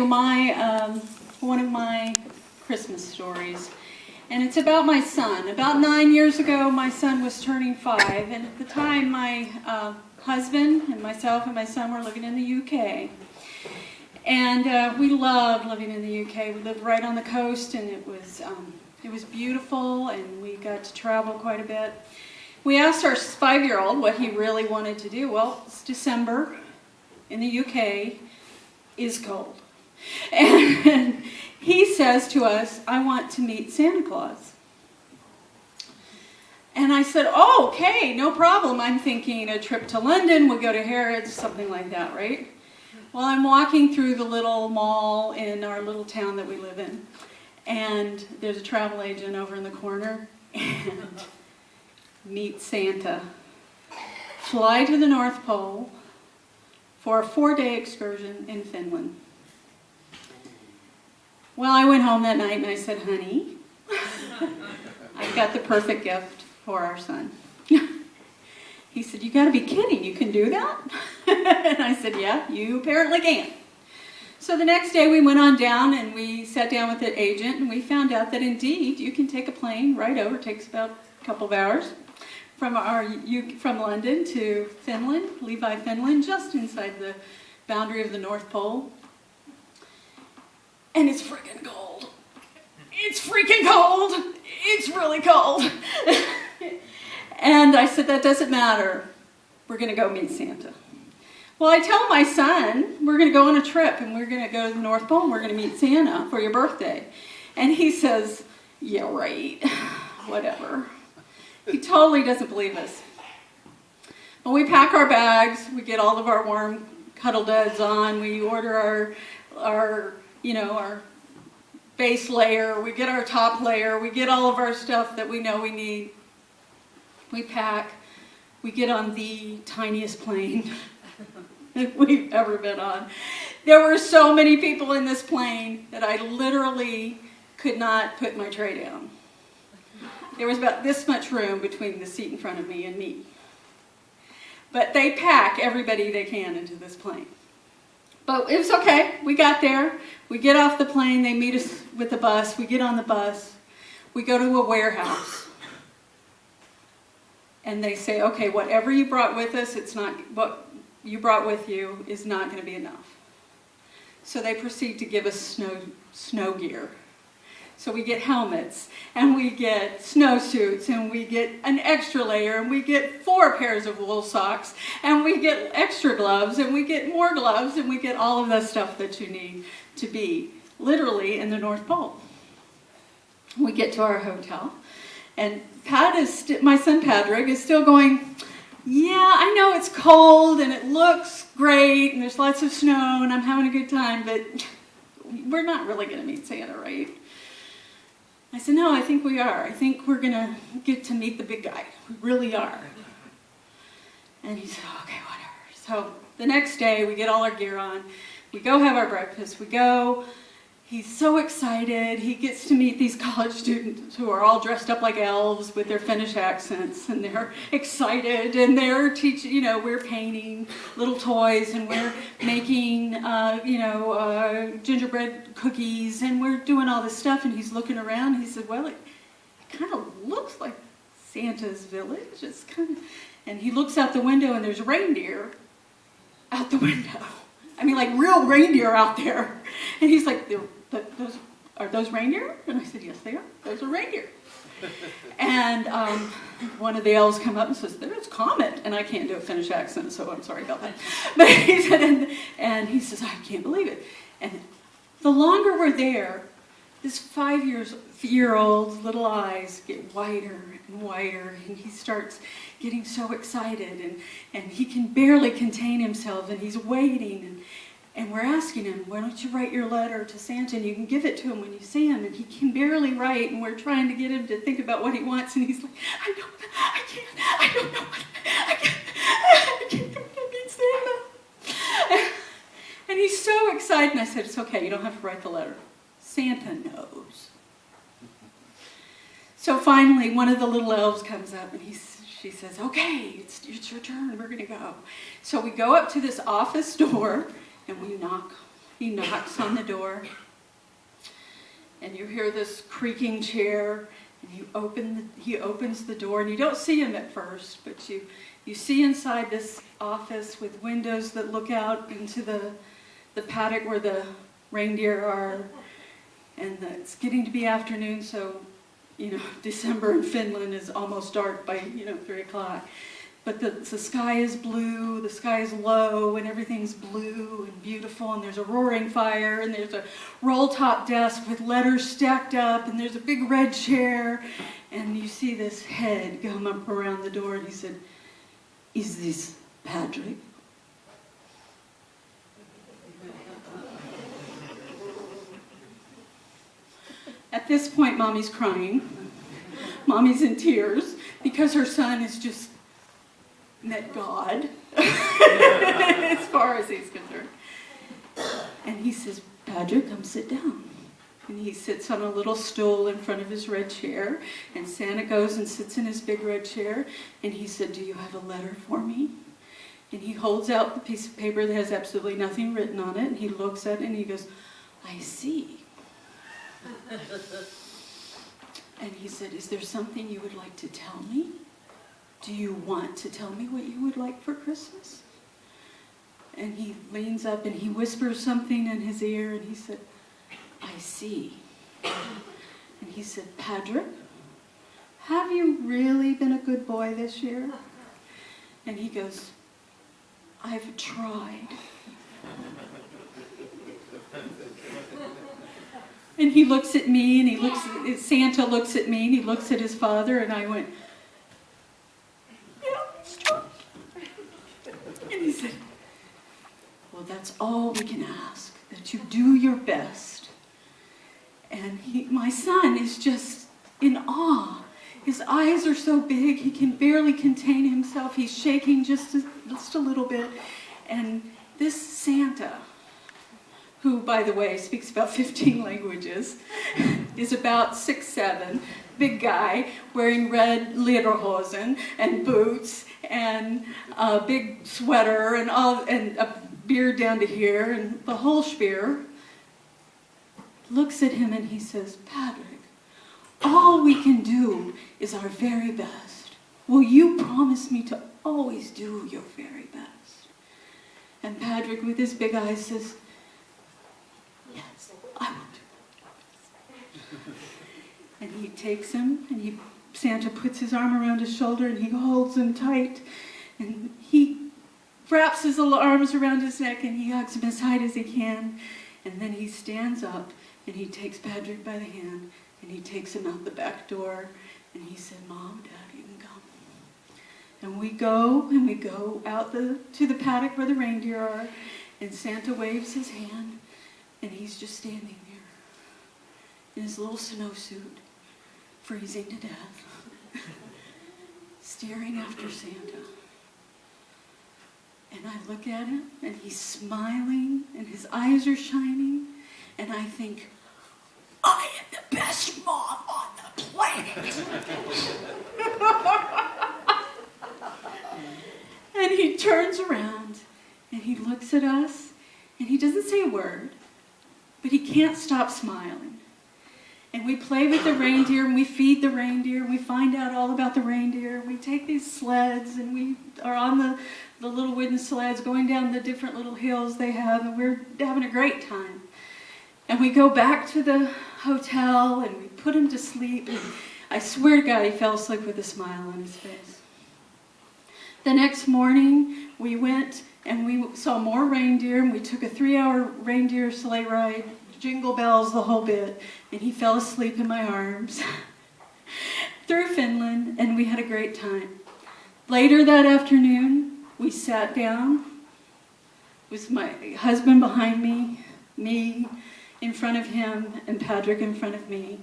One of my Christmas stories, and it's about my son. About 9 years ago, my son was turning 5, and at the time, my husband and myself and my son were living in the UK. And we loved living in the UK. We lived right on the coast, and it was beautiful, and we got to travel quite a bit. We asked our 5-year-old what he really wanted to do. Well, it's December in the UK is cold. And he says to us, I want to meet Santa Claus. And I said, oh, okay, no problem. I'm thinking a trip to London, we'll go to Harrods, something like that, right? Well, I'm walking through the little mall in our little town that we live in, and there's a travel agent over in the corner, and meet Santa. Fly to the North Pole for a 4-day excursion in Finland. Well, I went home that night and I said, honey, I've got the perfect gift for our son. He said, you gotta be kidding, you can do that? And I said, yeah, you apparently can. So the next day we went on down and we sat down with the agent and we found out that indeed you can take a plane right over, it takes about a couple of hours, from London to Finland, Levi, Finland, just inside the boundary of the North Pole. And it's freaking cold. It's freaking cold. It's really cold. And I said, that doesn't matter. We're going to go meet Santa. Well, I tell my son, we're going to go on a trip and we're going to go to the North Pole and we're going to meet Santa for your birthday. And he says, yeah, right. Whatever. He totally doesn't believe us. Well, we pack our bags. We get all of our warm cuddle duds on. We order our base layer, we get our top layer, we get all of our stuff that we know we need. We pack, we get on the tiniest plane that we've ever been on. There were so many people in this plane that I literally could not put my tray down. There was about this much room between the seat in front of me and me. But they pack everybody they can into this plane. But it was okay. We got there. We get off the plane. They meet us with the bus. We get on the bus. We go to a warehouse. And they say, okay, whatever you brought with us, what you brought with you is not going to be enough. So they proceed to give us snow gear. So we get helmets, and we get snowsuits, and we get an extra layer, and we get 4 pairs of wool socks, and we get extra gloves, and we get more gloves, and we get all of the stuff that you need to be literally in the North Pole. We get to our hotel, and my son Patrick is still going, yeah, I know it's cold, and it looks great, and there's lots of snow, and I'm having a good time, but we're not really going to meet Santa, right? I said, no, I think we are. I think we're going to get to meet the big guy. We really are. And he said, okay, whatever. So the next day, we get all our gear on. We go have our breakfast. We go. He's so excited. He gets to meet these college students who are all dressed up like elves with their Finnish accents, and they're excited, and they're teaching, we're painting little toys, and we're making, gingerbread cookies, and we're doing all this stuff, and he's looking around. He said, well, it kind of looks like Santa's village. It's kind of, and he looks out the window, and there's reindeer out the window. I mean, like real reindeer out there. And he's like, are those reindeer? And I said, yes, they are. Those are reindeer. And one of the elves come up and says, there's Comet. And I can't do a Finnish accent, so I'm sorry about that. But he said, and he says, I can't believe it. And the longer we're there, this 5-year-old's little eyes get wider and wider, and he starts getting so excited, and he can barely contain himself, and he's waiting, and we're asking him, why don't you write your letter to Santa, and you can give it to him when you see him, and he can barely write, and we're trying to get him to think about what he wants, and he's like, I don't know, I can't meet Santa. And he's so excited, and I said, it's okay, you don't have to write the letter. Santa knows. So finally, one of the little elves comes up, and she says, okay, it's your turn, we're going to go. So we go up to this office door, and we knock He knocks on the door, and you hear this creaking chair, and he opens the door, and you don't see him at first, but you see inside this office with windows that look out into the paddock where the reindeer are, and it's getting to be afternoon, so, December in Finland is almost dark by, 3 o'clock. But the sky is blue, the sky is low, and everything's blue and beautiful, and there's a roaring fire, and there's a roll-top desk with letters stacked up, and there's a big red chair, and you see this head come up around the door, and he said, "Is this Patrick?" At this point, Mommy's crying. Mommy's in tears because her son has just met God, as far as he's concerned. And he says, "Patrick, come sit down." And he sits on a little stool in front of his red chair, and Santa goes and sits in his big red chair, and he said, "Do you have a letter for me?" And he holds out the piece of paper that has absolutely nothing written on it, and he looks at it, and he goes, "I see." And he said, "Is there something you would like to tell me? Do you want to tell me what you would like for Christmas?" And he leans up and he whispers something in his ear, and he said, "I see." And he said, "Patrick, have you really been a good boy this year?" And he goes, "I've tried." And he looks at me, and Santa looks at me, and he looks at his father, and I went, "Yeah, it's true." And he said, "Well, that's all we can ask, that you do your best." And my son is just in awe. His eyes are so big, he can barely contain himself. He's shaking just a little bit. And this Santa, who, by the way, speaks about 15 languages, is about 6'7", big guy, wearing red lederhosen and boots and a big sweater and a beard down to here and the whole spear, looks at him and he says, "Patrick, all we can do is our very best. Will you promise me to always do your very best?" And Patrick, with his big eyes, says, "Yes, I will do." And he takes him, and Santa puts his arm around his shoulder, and he holds him tight, and he wraps his little arms around his neck, and he hugs him as tight as he can. And then he stands up, and he takes Patrick by the hand, and he takes him out the back door, and he said, "Mom, Dad, you can come." And we go out to the paddock where the reindeer are, and Santa waves his hand, and he's just standing there in his little snowsuit, freezing to death, staring after Santa. And I look at him, and he's smiling, and his eyes are shining, and I think, I am the best mom on the planet. And he turns around, and he looks at us, and he doesn't say a word, but he can't stop smiling. And we play with the reindeer, and we feed the reindeer, and we find out all about the reindeer. We take these sleds, and we are on the little wooden sleds going down the different little hills they have, and we're having a great time. And we go back to the hotel, and we put him to sleep, and I swear to God he fell asleep with a smile on his face. The next morning, we went and we saw more reindeer, and we took a 3-hour reindeer sleigh ride, jingle bells, the whole bit, and he fell asleep in my arms through Finland, and we had a great time. Later that afternoon, we sat down. It was my husband behind me in front of him, and Patrick in front of me.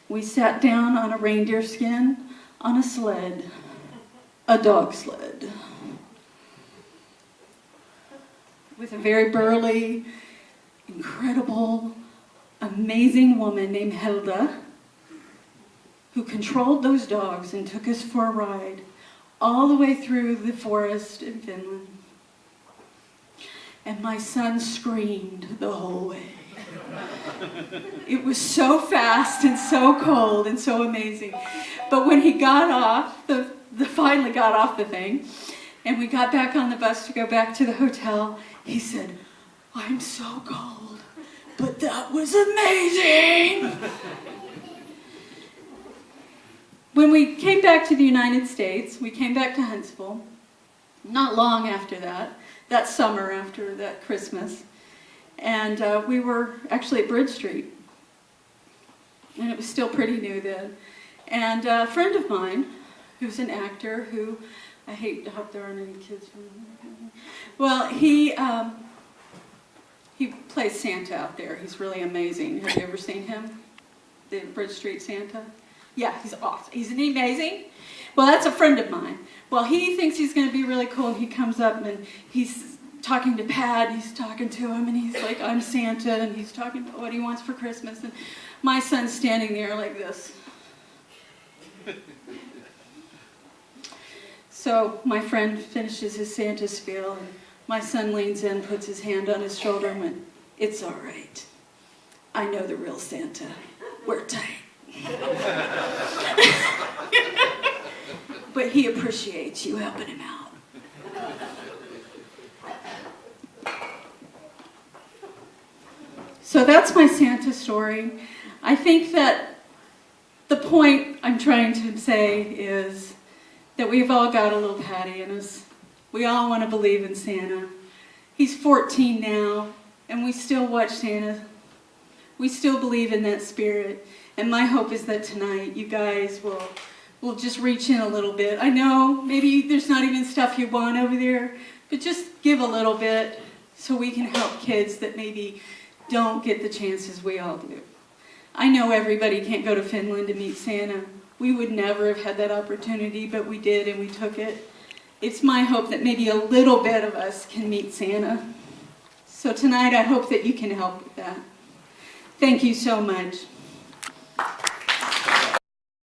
We sat down on a reindeer skin on a sled, a dog sled, with a very burly, incredible, amazing woman named Hilda, who controlled those dogs and took us for a ride all the way through the forest in Finland. and my son screamed the whole way. It was so fast and so cold and so amazing. But when he got off, finally got off the thing, and we got back on the bus to go back to the hotel, he said, "I'm so cold, but that was amazing." When we came back to the United States, we came back to Huntsville, not long after that summer after that Christmas, and we were actually at Bridge Street, and it was still pretty new then. And a friend of mine, who's an actor, who, I hope there aren't any kids from here. Well, he plays Santa out there. He's really amazing. Have you ever seen him? The Bridge Street Santa? Yeah, he's awesome. Isn't he amazing? Well, that's a friend of mine. Well, he thinks he's going to be really cool, and he comes up and he's talking to Pat, he's talking to him, and he's like, "I'm Santa," and he's talking about what he wants for Christmas, and my son's standing there like this. So my friend finishes his Santa spiel, and my son leans in, puts his hand on his shoulder, and went, "It's all right. I know the real Santa. We're tight." But he appreciates you helping him out. So that's my Santa story. I think that the point I'm trying to say is that we've all got a little Patty in us. We all want to believe in Santa. He's 14 now, and we still watch Santa. We still believe in that spirit. And my hope is that tonight you guys will just reach in a little bit. I know maybe there's not even stuff you want over there, but just give a little bit so we can help kids that maybe don't get the chances we all do. I know everybody can't go to Finland to meet Santa. We would never have had that opportunity, but we did, and we took it. It's my hope that maybe a little bit of us can meet Santa. So tonight I hope that you can help with that. Thank you so much.